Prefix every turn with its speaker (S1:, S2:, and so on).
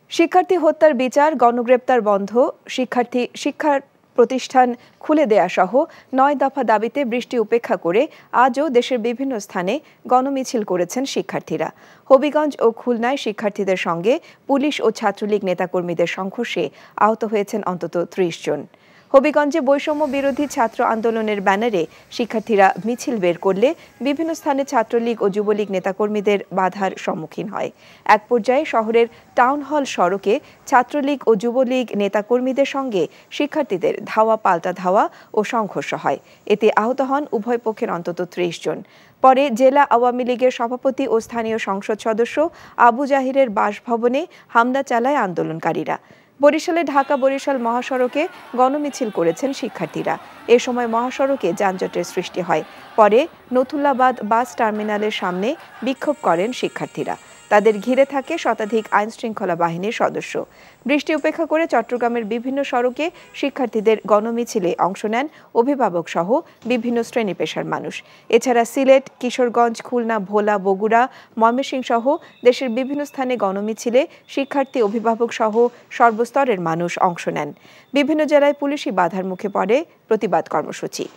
S1: শিক্ষার্থী হত্যার বিচার, গণগ্রেপ্তার বন্ধ, শিক্ষার প্রতিষ্ঠান খুলে দেয়া সহ ৯ দফা দাবিতে বৃষ্টি উপেক্ষা করে আজও দেশের বিভিন্ন স্থানে গণমিছিল করেছেন শিক্ষার্থীরা। হবিগঞ্জ ও খুলনায় শিক্ষার্থীদের সঙ্গে পুলিশ ও ছাত্রলীগ নেতাকর্মীদের সংঘর্ষে আহত হয়েছেন অন্তত ৩০ জন। হবিগঞ্জে বৈষম্য বিরোধী ছাত্র আন্দোলনের ব্যানারে শিক্ষার্থীরা মিছিল বের করলে বিভিন্ন স্থানে ছাত্রলীগ ও যুবলীগ নেতাকর্মীদের বাধার সম্মুখীন হয়। এক পর্যায়ে শহরের টাউন হল সড়কে ছাত্রলীগ ও যুবলীগ নেতাকর্মীদের সঙ্গে শিক্ষার্থীদের ধাওয়া পাল্টা ধাওয়া ও সংঘর্ষ হয়। এতে আহত হন উভয় পক্ষের অন্তত ৩০ জন। পরে জেলা আওয়ামী লীগের সভাপতি ও স্থানীয় সংসদ সদস্য আবু জাহিরের বাসভবনে হামলা চালায় আন্দোলনকারীরা। বরিশালে ঢাকা-বরিশাল মহাসড়কে গণমিছিল করেছেন শিক্ষার্থীরা। এ সময় মহাসড়কে যানজটের সৃষ্টি হয়। পরে নথুল্লাবাদ বাস টার্মিনালের সামনে বিক্ষোভ করেন শিক্ষার্থীরা। তাদের ঘিরে থাকে শতাধিক আইনশৃঙ্খলা বাহিনীর সদস্য। বৃষ্টি উপেক্ষা করে চট্টগ্রামের বিভিন্ন সড়কে শিক্ষার্থীদের গণমিছিলে অংশ নেন অভিভাবক সহ বিভিন্ন শ্রেণী পেশার মানুষ। এছাড়া সিলেট, কিশোরগঞ্জ, খুলনা, ভোলা, বগুড়া, ময়মনসিংহ সহ দেশের বিভিন্ন স্থানে গণমিছিলে শিক্ষার্থী, অভিভাবক সহ সর্বস্তরের মানুষ অংশ নেন। বিভিন্ন জেলায় পুলিশি বাধার মুখে পড়ে প্রতিবাদ কর্মসূচি।